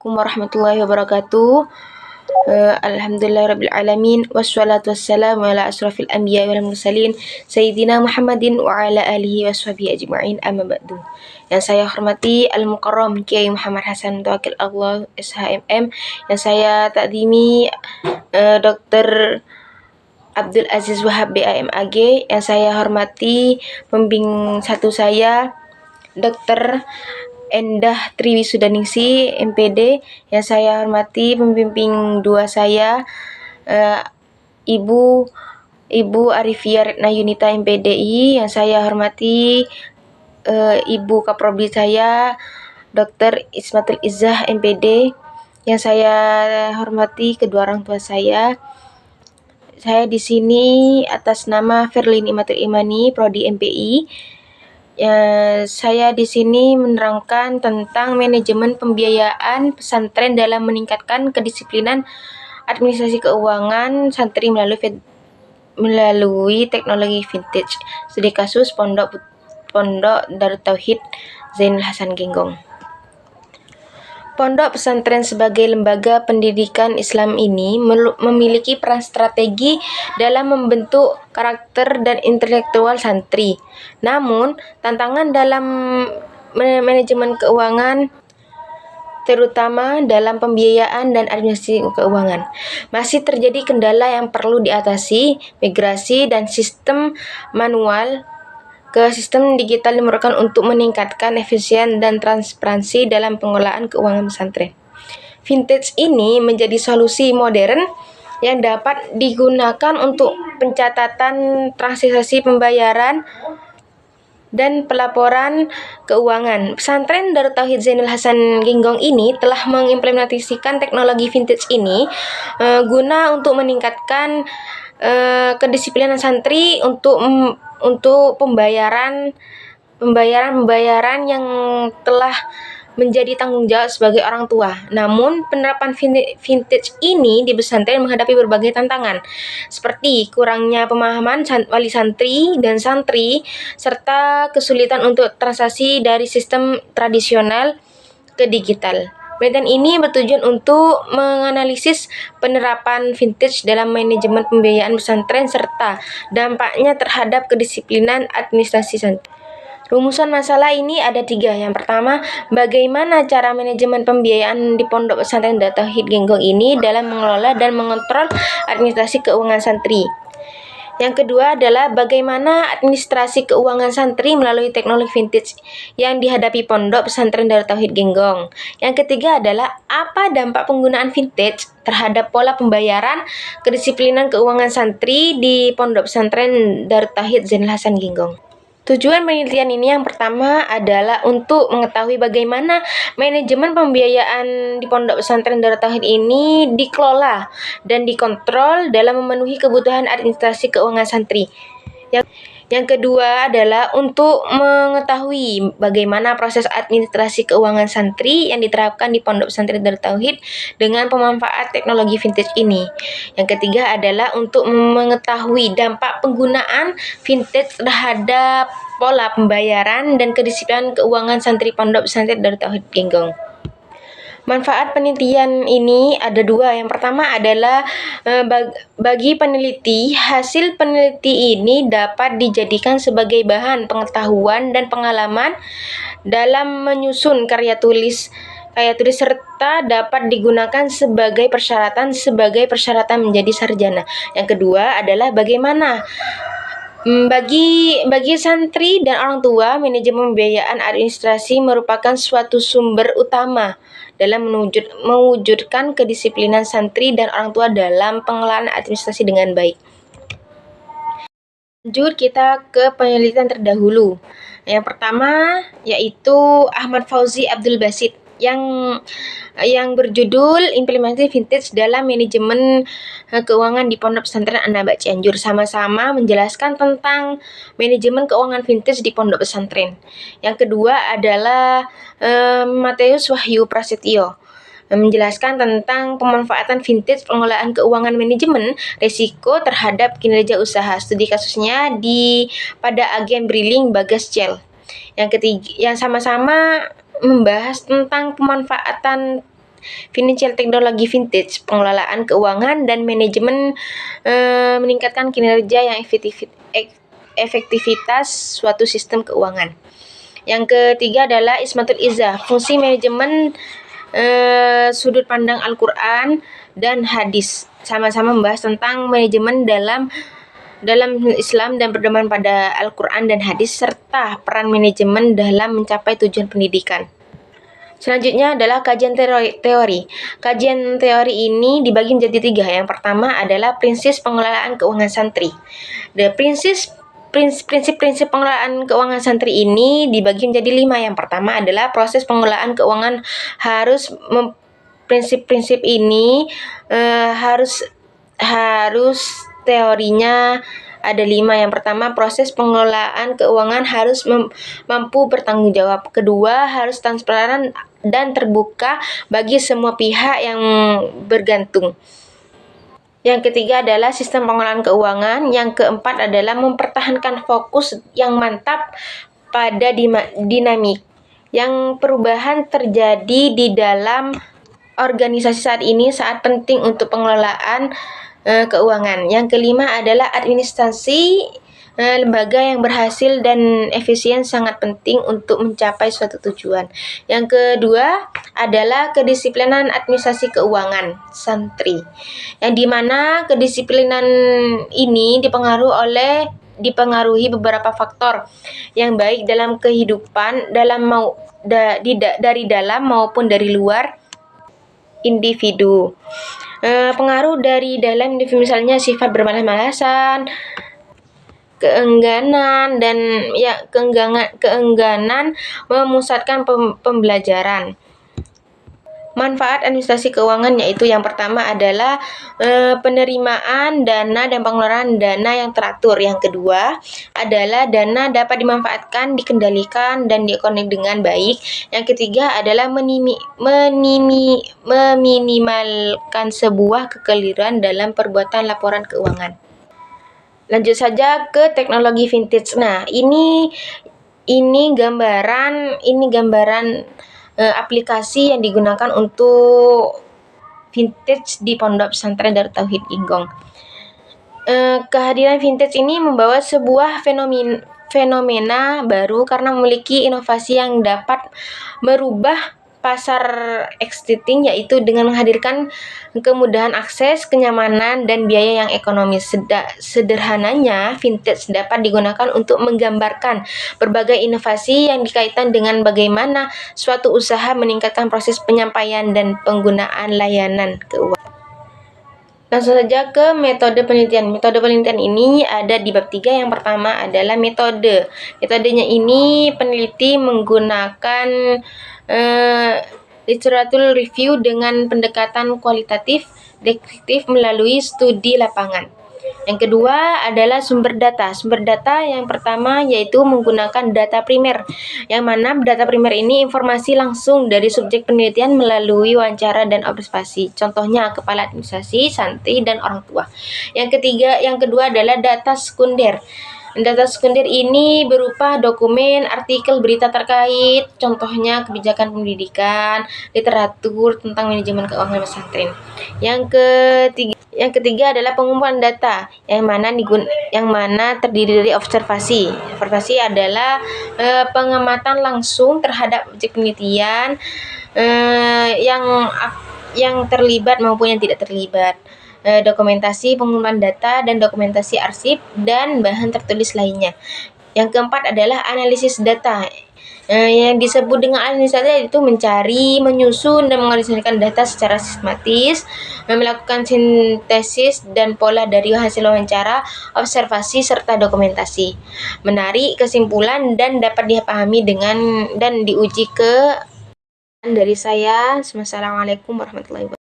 Assalamualaikum warahmatullahi wabarakatuh. Alhamdulillahirabbil alamin wassalatu wassalamu ala asrofil anbiya wal mursalin sayyidina Muhammadin wa ala alihi washabihi ajma'in, amma ba'du. Yang saya hormati Al-Mukarram Kiai Muhammad Hasan Tawakil Allah SHMM, yang saya takdimi Dr. Abdul Aziz Wahab BAMAG, yang saya hormati pembimbing satu saya Dr. Endah Triwisudaningsi MPD, yang saya hormati pembimbing dua saya Ibu Arifia Retna Yunita MPDI, yang saya hormati Ibu Kaprodi saya Dr. Ismatul Izzah MPD, yang saya hormati kedua orang tua saya. Saya di sini atas nama Ferlin Imatul Imani, Prodi MPI. Saya di sini menerangkan tentang manajemen pembiayaan pesantren dalam meningkatkan kedisiplinan administrasi keuangan santri melalui teknologi vintage. Studi kasus Pondok Darut Tauhid Zainul Hasan Genggong. Pondok pesantren sebagai lembaga pendidikan Islam ini memiliki peran strategi dalam membentuk karakter dan intelektual santri. Namun, tantangan dalam manajemen keuangan, terutama dalam pembiayaan dan administrasi keuangan, masih terjadi kendala yang perlu diatasi. Migrasi dan sistem manual ke sistem digital diperlukan untuk meningkatkan efisien dan transparansi dalam pengelolaan keuangan pesantren. Vintage ini menjadi solusi modern yang dapat digunakan untuk pencatatan transaksi pembayaran dan pelaporan keuangan. Pesantren Darut Tauhid Zainul Hasan Genggong ini telah mengimplementasikan teknologi vintage ini guna untuk meningkatkan kedisiplinan santri untuk pembayaran yang telah menjadi tanggung jawab sebagai orang tua. Namun, penerapan vintage ini di pesantren menghadapi berbagai tantangan, seperti kurangnya pemahaman wali santri dan santri, serta kesulitan untuk transaksi dari sistem tradisional ke digital. Penelitian ini bertujuan untuk menganalisis penerapan vintage dalam manajemen pembiayaan pesantren serta dampaknya terhadap kedisiplinan administrasi santri. Rumusan masalah ini ada 3. Yang pertama, bagaimana cara manajemen pembiayaan di Pondok Pesantren Darut Tauhid Genggong ini dalam mengelola dan mengontrol administrasi keuangan santri. Yang kedua adalah bagaimana administrasi keuangan santri melalui teknologi vintage yang dihadapi Pondok Pesantren Darut Tauhid Genggong. Yang ketiga adalah apa dampak penggunaan vintage terhadap pola pembayaran kedisiplinan keuangan santri di Pondok Pesantren Darut Tauhid Zainul Hasan Genggong. Tujuan penelitian ini yang pertama adalah untuk mengetahui bagaimana manajemen pembiayaan di Pondok Pesantren Darut Tauhid ini dikelola dan dikontrol dalam memenuhi kebutuhan administrasi keuangan santri. Yang kedua adalah untuk mengetahui bagaimana proses administrasi keuangan santri yang diterapkan di Pondok Pesantren Darut Tauhid dengan pemanfaat teknologi vintage ini. Yang ketiga adalah untuk mengetahui dampak penggunaan vintage terhadap pola pembayaran dan kedisiplinan keuangan santri Pondok Pesantren Darut Tauhid Genggong. Manfaat penelitian ini ada 2. Yang pertama adalah bagi peneliti, hasil peneliti ini dapat dijadikan sebagai bahan pengetahuan dan pengalaman dalam menyusun karya tulis serta dapat digunakan sebagai persyaratan menjadi sarjana. Yang kedua adalah bagaimana bagi santri dan orang tua, manajemen pembiayaan administrasi merupakan suatu sumber utama dalam mewujudkan kedisiplinan santri dan orang tua dalam pengelolaan administrasi dengan baik. Lanjut kita ke penelitian terdahulu. Yang pertama yaitu Ahmad Fauzi Abdul Basit yang berjudul Implementasi Vintage dalam Manajemen Keuangan di Pondok Pesantren An-Naba Cianjur, sama-sama menjelaskan tentang manajemen keuangan vintage di Pondok Pesantren. Yang kedua adalah Mateus Wahyu Prasetyo menjelaskan tentang pemanfaatan vintage pengelolaan keuangan manajemen risiko terhadap kinerja usaha. Studi kasusnya pada agen Briling Bagas Cel. Yang ketiga, yang sama-sama membahas tentang pemanfaatan financial technology vintage, pengelolaan keuangan dan manajemen, meningkatkan kinerja yang efektivitas suatu sistem keuangan. Yang ketiga adalah Ismatul Izzah, fungsi manajemen sudut pandang Al-Quran dan hadis. Sama-sama membahas tentang manajemen dalam Islam dan berpedoman pada Al-Quran dan hadis, serta peran manajemen dalam mencapai tujuan pendidikan. Selanjutnya adalah kajian teori. Kajian teori ini dibagi menjadi 3. Yang pertama adalah prinsip pengelolaan keuangan santri. Prinsip-prinsip pengelolaan keuangan santri ini dibagi menjadi 5. Yang pertama adalah proses pengelolaan keuangan prinsip-prinsip ini harus teorinya ada 5. Yang pertama, proses pengelolaan keuangan harus mampu bertanggung jawab. Kedua, harus transparan dan terbuka bagi semua pihak yang bergantung. Yang ketiga adalah sistem pengelolaan keuangan. Yang keempat adalah mempertahankan fokus yang mantap pada dinamik yang perubahan terjadi di dalam organisasi saat ini, saat penting untuk pengelolaan keuangan. Yang kelima adalah administrasi lembaga yang berhasil dan efisien sangat penting untuk mencapai suatu tujuan. Yang kedua adalah kedisiplinan administrasi keuangan santri, yang dimana kedisiplinan ini dipengaruhi beberapa faktor yang baik dalam kehidupan dari dalam maupun dari luar individu. Pengaruh dari dalam individu misalnya sifat bermalas-malasan, keengganan memusatkan pembelajaran. Manfaat administrasi keuangan yaitu yang pertama adalah penerimaan dana dan pengeluaran dana yang teratur. Yang kedua adalah dana dapat dimanfaatkan, dikendalikan, dan diekonomi dengan baik. Yang ketiga adalah meminimalkan sebuah kekeliruan dalam perbuatan laporan keuangan. Lanjut saja ke teknologi vintage. Nah, ini gambaran aplikasi yang digunakan untuk vintage di Pondok Pesantren Darut Tauhid Inggong. Kehadiran vintage ini membawa sebuah fenomena baru karena memiliki inovasi yang dapat merubah pasar existing, yaitu dengan menghadirkan kemudahan akses, kenyamanan, dan biaya yang ekonomis. Sederhananya, vintage dapat digunakan untuk menggambarkan berbagai inovasi yang dikaitkan dengan bagaimana suatu usaha meningkatkan proses penyampaian dan penggunaan layanan keuangan. Langsung saja ke metode penelitian. Metode penelitian ini ada di bab 3. Yang pertama adalah metode. Metodenya ini peneliti menggunakan literatur review dengan pendekatan kualitatif deskriptif melalui studi lapangan. Yang kedua adalah sumber data. Sumber data yang pertama yaitu menggunakan data primer, yang mana data primer ini informasi langsung dari subjek penelitian melalui wawancara dan observasi. Contohnya kepala administrasi, santri, dan orang tua. Yang kedua adalah data sekunder. Data sekunder ini berupa dokumen, artikel, berita terkait, contohnya kebijakan pendidikan, literatur tentang manajemen keuangan pesantren. Yang ketiga adalah pengumpulan data, yang mana terdiri dari observasi. Observasi adalah pengamatan langsung terhadap objek penelitian yang terlibat maupun yang tidak terlibat. Dokumentasi pengumpulan data dan dokumentasi arsip dan bahan tertulis lainnya. Yang keempat adalah analisis data. Yang disebut dengan analisis data itu mencari, menyusun, dan mengorganisasikan data secara sistematis, melakukan sintesis dan pola dari hasil wawancara, observasi, serta dokumentasi, menarik kesimpulan dan dapat dipahami dan diuji dari saya. Wassalamualaikum warahmatullahi wabarakatuh.